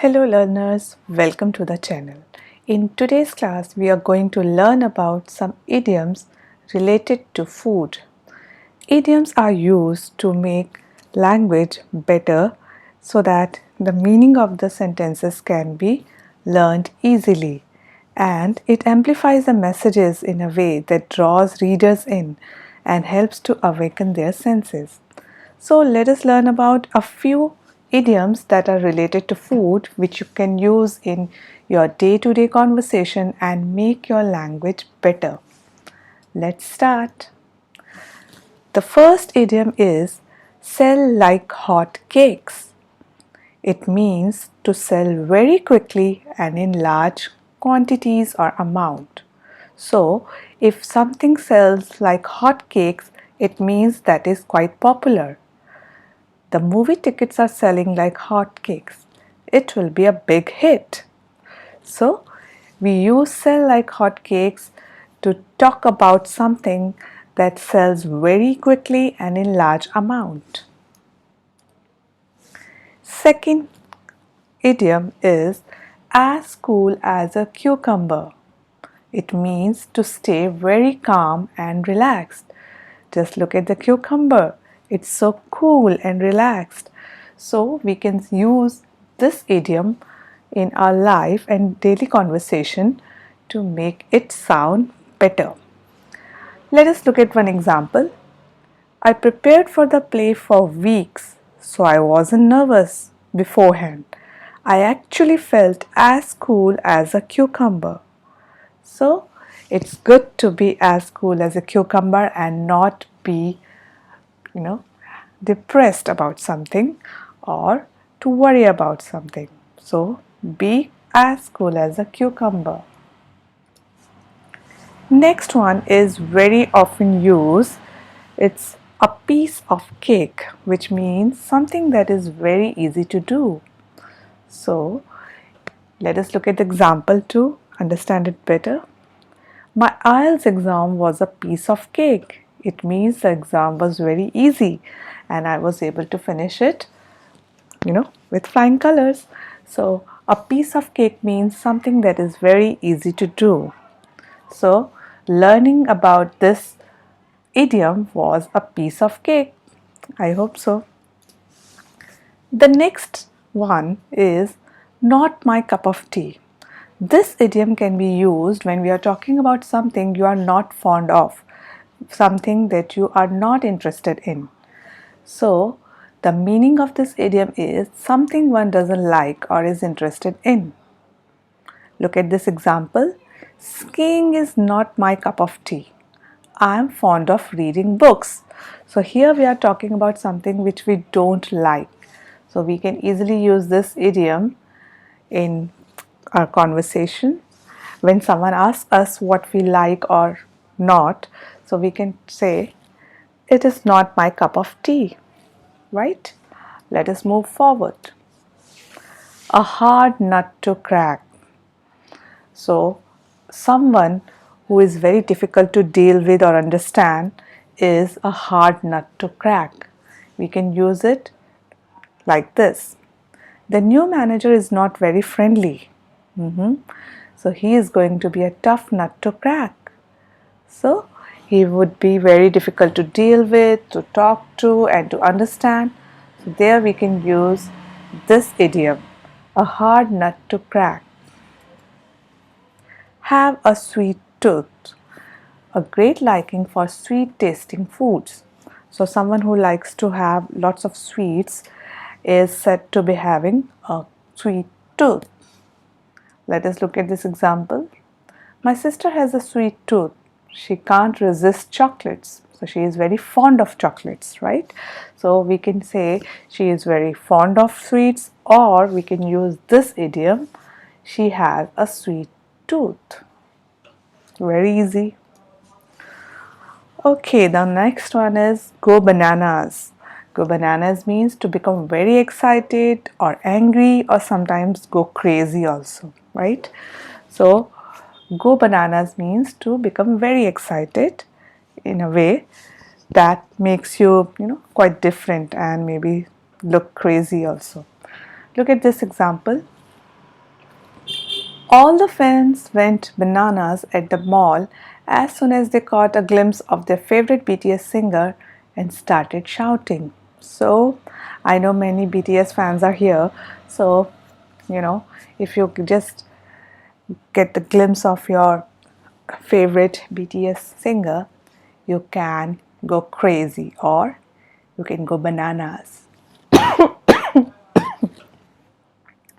Hello learners, welcome to the channel. In today's class, we are going to learn about some idioms related to food. Idioms are used to make language better so that the meaning of the sentences can be learned easily, and it amplifies the messages in a way that draws readers in and helps to awaken their senses. So let us learn about a few idioms that are related to food which you can use in your day-to-day conversation and make your language better. Let's start. The first idiom is sell like hot cakes. It means to sell very quickly and in large quantities or amount. So, if something sells like hot cakes, it means that is quite popular. The movie tickets are selling like hotcakes. It will be a big hit. So, we use sell like hotcakes to talk about something that sells very quickly and in large amount. Second idiom is as cool as a cucumber. It means to stay very calm and relaxed. Just look at the cucumber. It's so cool and relaxed. So we can use this idiom in our life and daily conversation to make it sound better. Let us look at one example. I prepared for the play for weeks, so I wasn't nervous beforehand. I actually felt as cool as a cucumber. So it's good to be as cool as a cucumber and not be, depressed about something or to worry about something. So be as cool as a cucumber. Next one is very often used. It's a piece of cake, which means something that is very easy to do. So let us look at the example to understand it better. My IELTS exam was a piece of cake. It means the exam was very easy and I was able to finish it, with flying colors. So a piece of cake means something that is very easy to do. So learning about this idiom was a piece of cake. I hope so. The next one is not my cup of tea. This idiom can be used when we are talking about something you are not fond of, something that you are not interested in. So, the meaning of this idiom is something one doesn't like or is interested in. Look at this example. Skiing is not my cup of tea. I am fond of reading books. So, here we are talking about something which we don't like. So, we can easily use this idiom in our conversation when someone asks us what we like or not. So, we can say, it is not my cup of tea. Right? Let us move forward. A hard nut to crack. So, someone who is very difficult to deal with or understand is a hard nut to crack. We can use it like this. The new manager is not very friendly. So, he is going to be a tough nut to crack. So, he would be very difficult to deal with, to talk to, and to understand. So, there we can use this idiom, a hard nut to crack. Have a sweet tooth, a great liking for sweet tasting foods. So, someone who likes to have lots of sweets is said to be having a sweet tooth. Let us look at this example. My sister has a sweet tooth. She can't resist chocolates. So she is very fond of chocolates, right? So we can say she is very fond of sweets, or we can use this idiom, she has a sweet tooth. Very easy. Okay, the next one is go bananas. Go bananas means to become very excited or angry or sometimes go crazy also, right? So go bananas means to become very excited in a way that makes you, quite different and maybe look crazy also. Look at this example. All the fans went bananas at the mall as soon as they caught a glimpse of their favorite BTS singer and started shouting. So, I know many BTS fans are here, so if you just get the glimpse of your favorite BTS singer, you can go crazy or you can go bananas.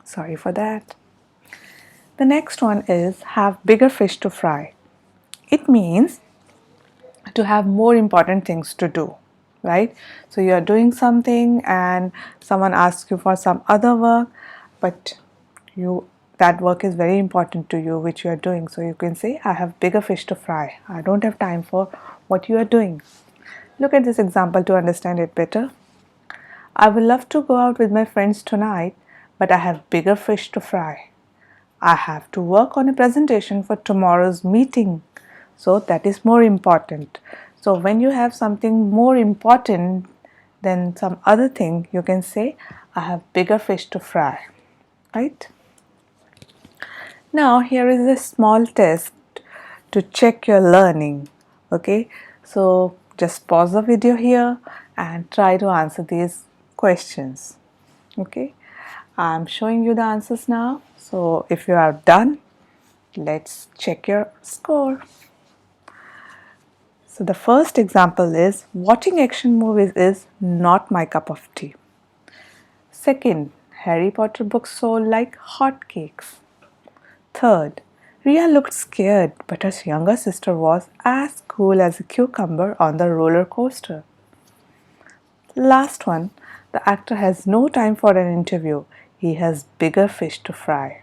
Sorry for that. The next one is have bigger fish to fry. It means to have more important things to do, right? So you are doing something and someone asks you for some other work, but you that work is very important to you which you are doing, so you can say I have bigger fish to fry. I don't have time for what you are doing. Look at this example to understand it better. I would love to go out with my friends tonight, but I have bigger fish to fry. I have to work on a presentation for tomorrow's meeting, so that is more important. So when you have something more important than some other thing, you can say I have bigger fish to fry, right? Now here is a small test to check your learning. Okay, so just pause the video here and try to answer these questions. Okay, I'm showing you the answers now, so if you are done, let's check your score. So the first example is watching action movies is not my cup of tea. Second, Harry Potter books sold like hotcakes. Third, Ria looked scared, but her younger sister was as cool as a cucumber on the roller coaster. Last one, the actor has no time for an interview. He has bigger fish to fry.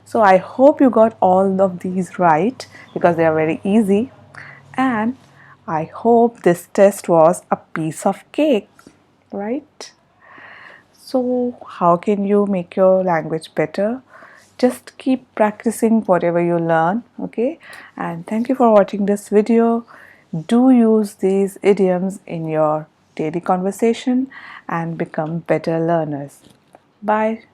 So I hope you got all of these right because they are very easy. And I hope this test was a piece of cake, right? So, how can you make your language better? Just keep practicing whatever you learn, okay? And thank you for watching this video. Do use these idioms in your daily conversation and become better learners. Bye.